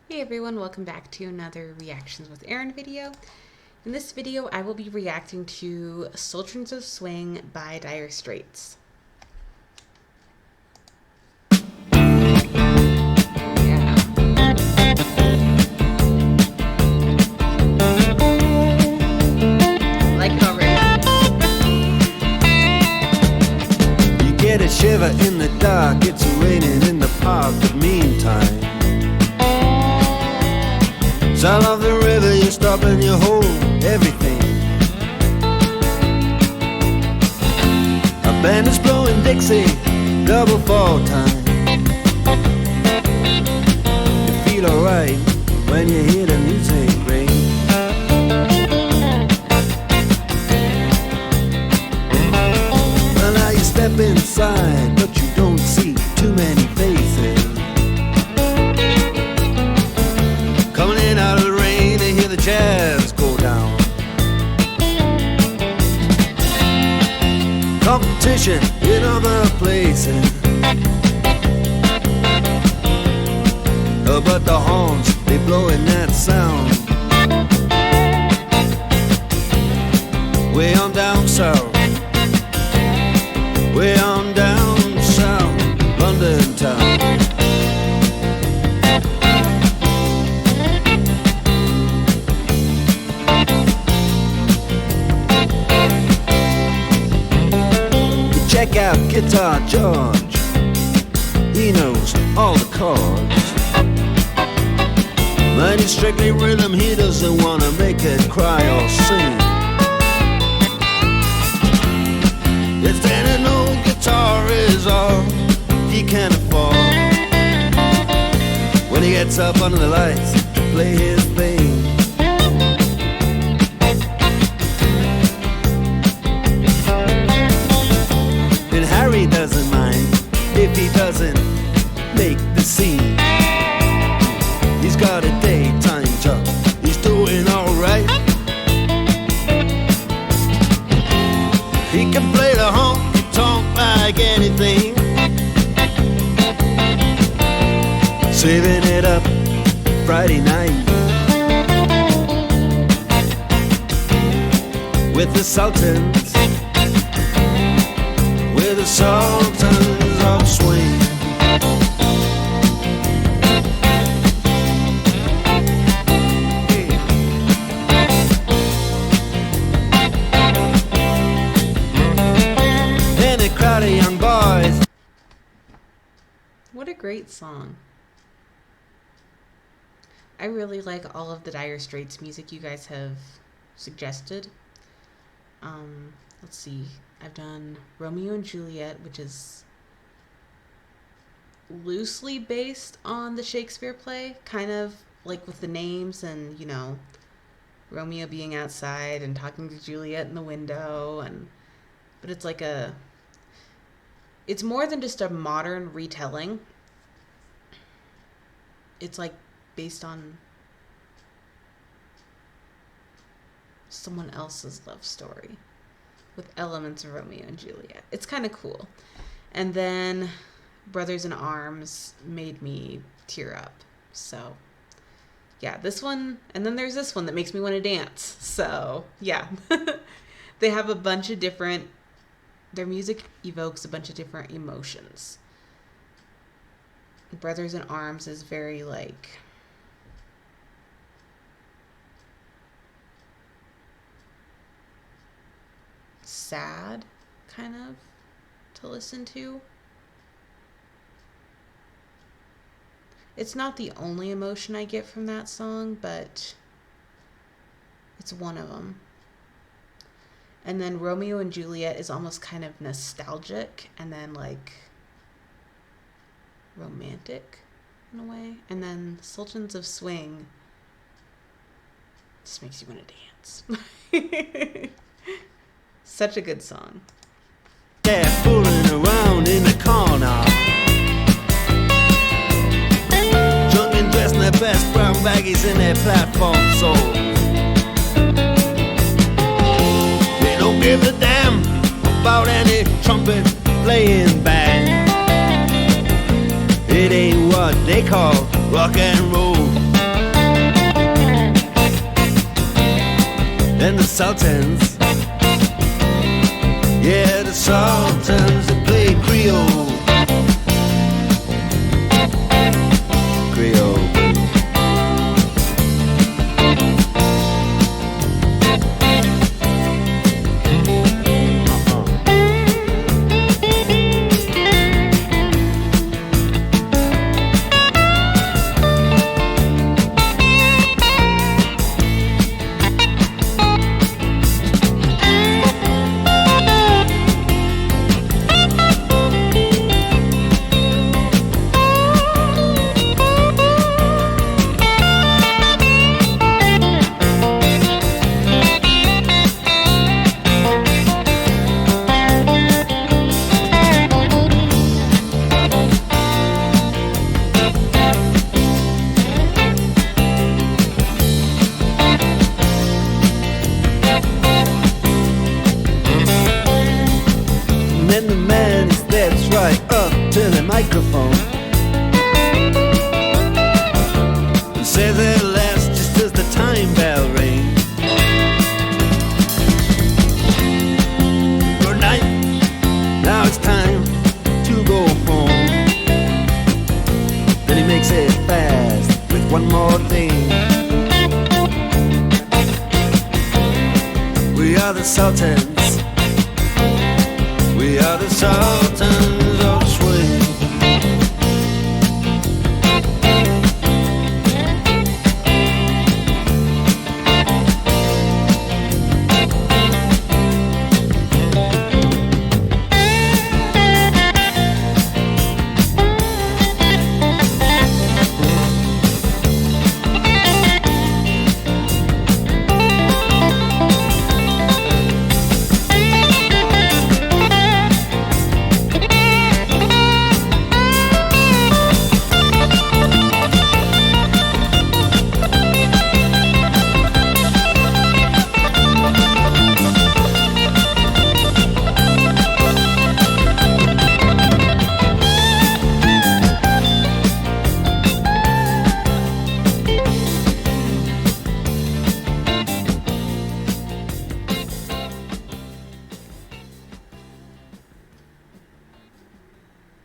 Hey everyone, welcome back to another Reactions with Erin video. In this video, I will be reacting to Sultans of Swing by Dire Straits. Yeah. I like it already. You get a shiver in the dark, it's raining in the park, but meantime sound of the river, you stop and you hold everything. A band is blowing Dixie, double fall time. You feel alright when you hear the music ring. Well, now you step inside, but you don't see too many faces. Coming in out of the rain to hear the jazz go down. Competition in other places, but the horns, they blowing that sound. Way on down south, way on down south, London town. Check out Guitar George, he knows all the chords. But it's strictly rhythm, he doesn't want to make it cry or sing. If then an old guitar is all he can afford, when he gets up under the lights to play his thing. Harry doesn't mind if he doesn't make the scene. He's got a daytime job, he's doing alright. He can play the honky-tonk like anything, saving it up Friday night with the Sultans. We're the Sultans of Swing. And a crowd of young boys. What a great song. I really like all of the Dire Straits music you guys have suggested. Let's see. I've done Romeo and Juliet, which is loosely based on the Shakespeare play, kind of like with the names and, you know, Romeo being outside and talking to Juliet in the window, but it's like it's more than just a modern retelling. It's like based on someone else's love story with elements of Romeo and Juliet. It's kind of cool. And then Brothers in Arms made me tear up. So yeah, this one, and then there's this one that makes me want to dance. So yeah, they have a bunch of different, their music evokes a bunch of different emotions. Brothers in Arms is very like sad kind of to listen to. It's not the only emotion I get from that song, but it's one of them. And then Romeo and Juliet is almost kind of nostalgic and then like romantic in a way. And then Sultans of Swing just makes you want to dance. Such a good song. They're fooling around in the corner, drunk and dressed in their best brown baggies in their platform soles. They don't give a damn about any trumpet playing band. It ain't what they call rock and roll. Sultans. Yeah, the Sultans that play Creole. Creole. And then the man steps right up to the microphone and says at last, just as the time bell rings, good night, now it's time to go home. Then he makes it fast with one more thing. We are the Sultans. We are the Sultans of Swing.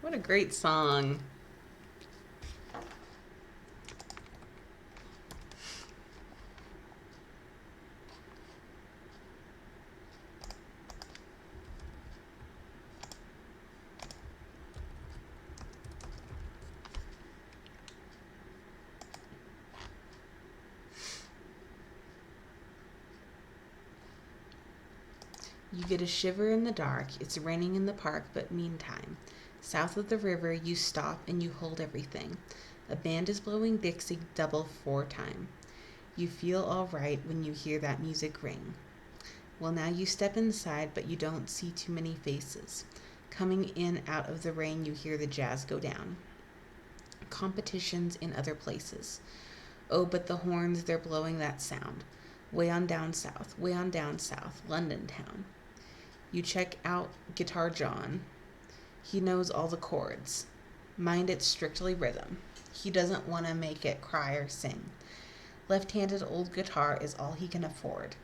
What a great song. You get a shiver in the dark. It's raining in the park, but meantime, south of the river, you stop and you hold everything. A band is blowing Dixie double 4 time. You feel all right when you hear that music ring. Well, now you step inside, but you don't see too many faces. Coming in out of the rain, you hear the jazz go down. Competitions in other places. Oh, but the horns, they're blowing that sound. Way on down south, London town. You check out Guitar John. He knows all the chords. Mind it's strictly rhythm. He doesn't want to make it cry or sing. Left-handed old guitar is all he can afford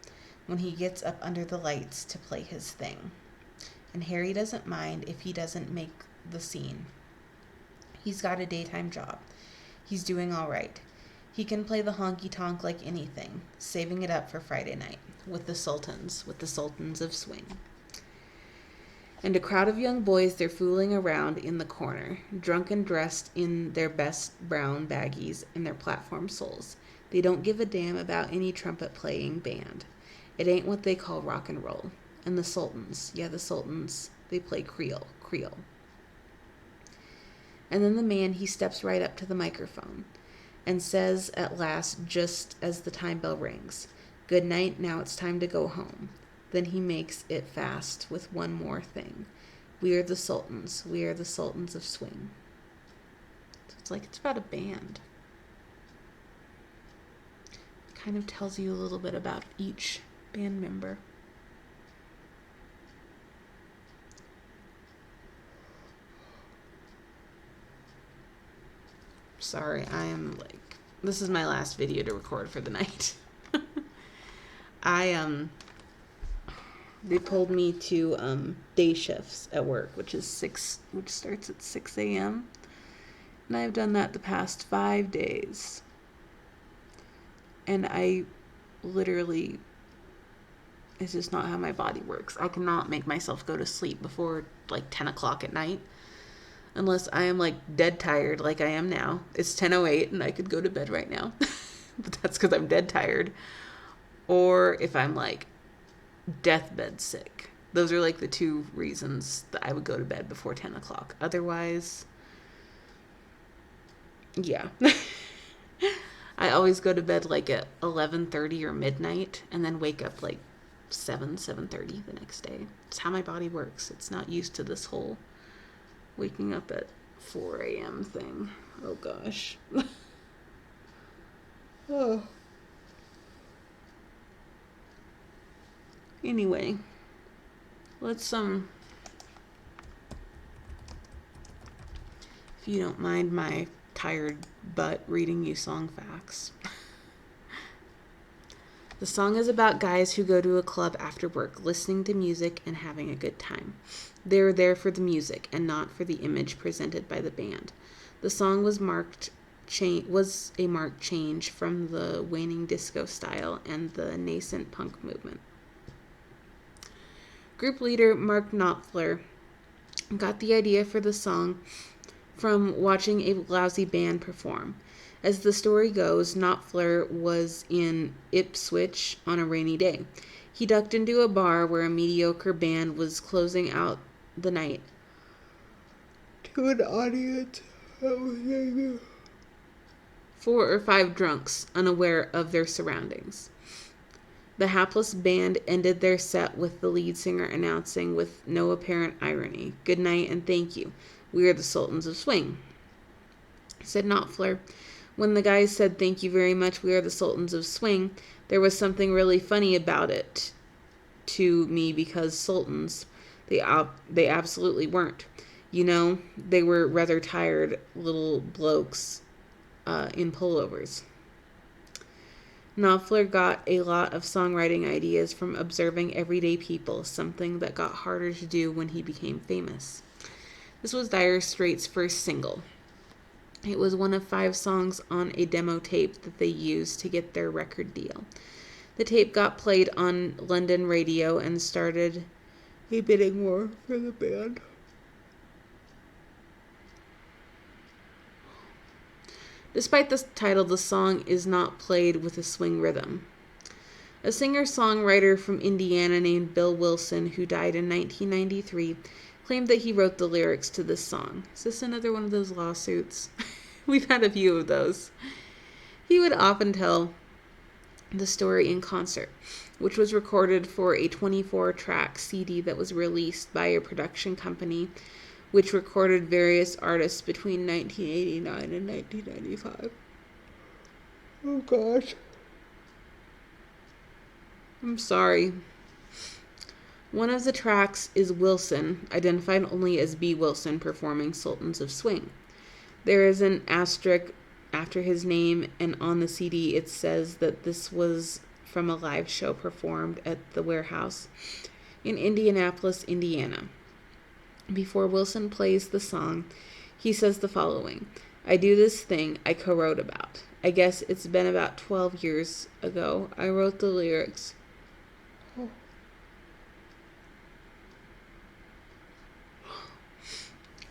when he gets up under the lights to play his thing. And Harry doesn't mind if he doesn't make the scene. He's got a daytime job. He's doing all right. He can play the honky-tonk like anything, saving it up for Friday night with the Sultans of Swing. And a crowd of young boys, they're fooling around in the corner, drunk and dressed in their best brown baggies and their platform soles. They don't give a damn about any trumpet-playing band. It ain't what they call rock and roll. And the Sultans, they play Creole. And then the man, he steps right up to the microphone and says at last, just as the time bell rings, "Good night, now it's time to go home." Then he makes it fast with one more thing. We are the Sultans of Swing. So it's like it's about a band. It kind of tells you a little bit about each band member. Sorry, this is my last video to record for the night. They pulled me to day shifts at work, which starts at 6 a.m. And I've done that the past 5 days. And I literally, it's just not how my body works. I cannot make myself go to sleep before like 10 o'clock at night. Unless I am like dead tired like I am now. It's 10:08 and I could go to bed right now. But that's because I'm dead tired. Or if I'm like deathbed sick. Those are like the two reasons that I would go to bed before 10 o'clock. Otherwise, yeah. I always go to bed like at 11:30 or midnight and then wake up like 7:30 the next day. It's how my body works. It's not used to this whole waking up at 4 a.m. thing. Oh gosh. Oh. Anyway, let's if you don't mind my tired butt reading you song facts. The song is about guys who go to a club after work, listening to music and having a good time. They're there for the music and not for the image presented by the band. The song was a marked change from the waning disco style and the nascent punk movement. Group leader Mark Knopfler got the idea for the song from watching a lousy band perform. As the story goes, Knopfler was in Ipswich on a rainy day. He ducked into a bar where a mediocre band was closing out the night to an audience of 4 or 5 drunks, unaware of their surroundings. The hapless band ended their set with the lead singer announcing with no apparent irony, "Good night and thank you. We are the Sultans of Swing," said Knopfler. When the guys said, "Thank you very much, we are the Sultans of Swing," there was something really funny about it to me because Sultans, they absolutely weren't. You know, they were rather tired little blokes in pullovers. Knopfler got a lot of songwriting ideas from observing everyday people, something that got harder to do when he became famous. This was Dire Straits' first single. It was one of 5 songs on a demo tape that they used to get their record deal. The tape got played on London radio and started a bidding war for the band. Despite the title, the song is not played with a swing rhythm. A singer-songwriter from Indiana named Bill Wilson, who died in 1993, claimed that he wrote the lyrics to this song. Is this another one of those lawsuits? We've had a few of those. He would often tell the story in concert, which was recorded for a 24-track CD that was released by a production company which recorded various artists between 1989 and 1995. Oh gosh. I'm sorry. One of the tracks is Wilson, identified only as B. Wilson, performing Sultans of Swing. There is an asterisk after his name, and on the CD it says that this was from a live show performed at the Warehouse in Indianapolis, Indiana. Before Wilson plays the song, he says the following: "I do this thing I co-wrote about. I guess it's been about 12 years ago. I wrote the lyrics."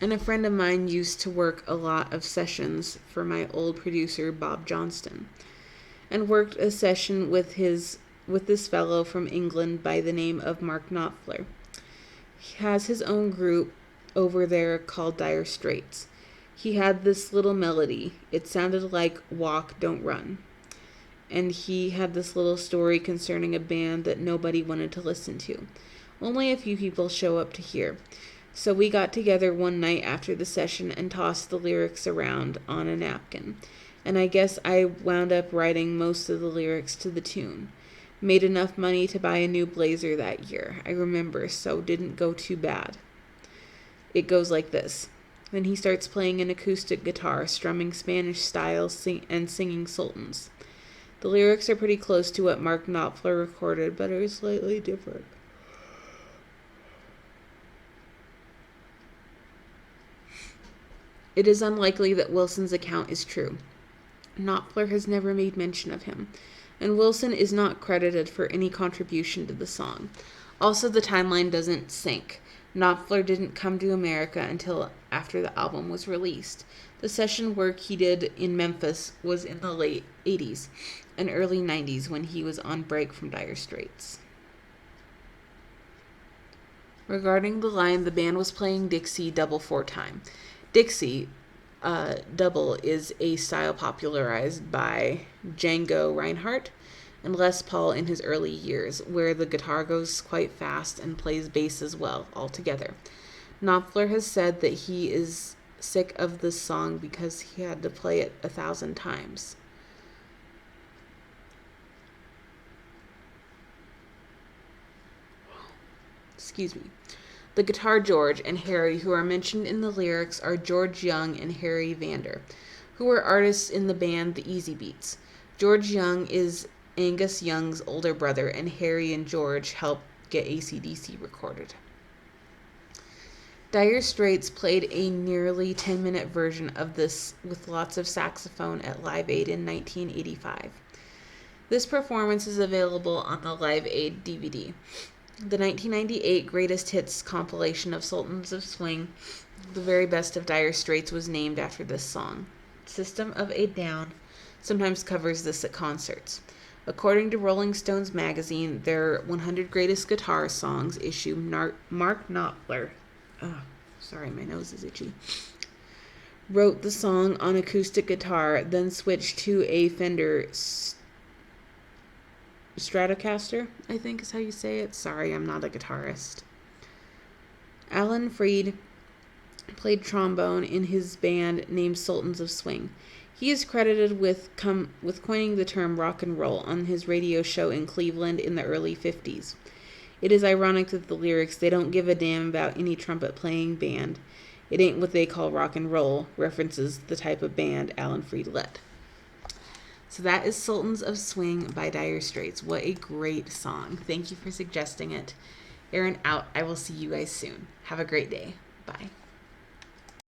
And a friend of mine used to work a lot of sessions for my old producer, Bob Johnston, and worked a session with this fellow from England by the name of Mark Knopfler. He has his own group over there called Dire Straits. He had this little melody. It sounded like "Walk, Don't Run." And he had this little story concerning a band that nobody wanted to listen to. Only a few people show up to hear. So we got together one night after the session and tossed the lyrics around on a napkin. And I guess I wound up writing most of the lyrics to the tune. Made enough money to buy a new blazer that year, I remember, so didn't go too bad. It goes like this. Then he starts playing an acoustic guitar, strumming Spanish style and singing Sultans. The lyrics are pretty close to what Mark Knopfler recorded, but are slightly different. It is unlikely that Wilson's account is true. Knopfler has never made mention of him, and Wilson is not credited for any contribution to the song. Also, the timeline doesn't sync. Knopfler didn't come to America until after the album was released. The session work he did in Memphis was in the late 80s and early 90s when he was on break from Dire Straits. Regarding the line, the band was playing Dixie double 4-time. Dixie, double, is a style popularized by Django Reinhardt and Les Paul in his early years, where the guitar goes quite fast and plays bass as well, all together. Knopfler has said that he is sick of this song because he had to play it 1,000 times. Excuse me. The guitar George and Harry who are mentioned in the lyrics are George Young and Harry Vander, who were artists in the band The Easy Beats. George Young is Angus Young's older brother, and Harry and George helped get AC/DC recorded. Dire Straits played a nearly 10-minute version of this with lots of saxophone at Live Aid in 1985. This performance is available on the Live Aid DVD. The 1998 Greatest Hits compilation of Sultans of Swing, The Very Best of Dire Straits, was named after this song. System of a Down sometimes covers this at concerts. According to Rolling Stones magazine, their 100 Greatest Guitar Songs issue, Mark Knopfler, sorry, my nose is itchy, wrote the song on acoustic guitar, then switched to a Fender Stratocaster, I think is how you say it. Sorry, I'm not a guitarist. Alan Freed played trombone in his band named Sultans of Swing. He is credited with coining the term rock and roll on his radio show in Cleveland in the early 50s. It is ironic that the lyrics, "They don't give a damn about any trumpet playing band. It ain't what they call rock and roll," references the type of band Alan Freed led. So that is Sultans of Swing by Dire Straits. What a great song. Thank you for suggesting it. Aaron out. I will see you guys soon. Have a great day. Bye.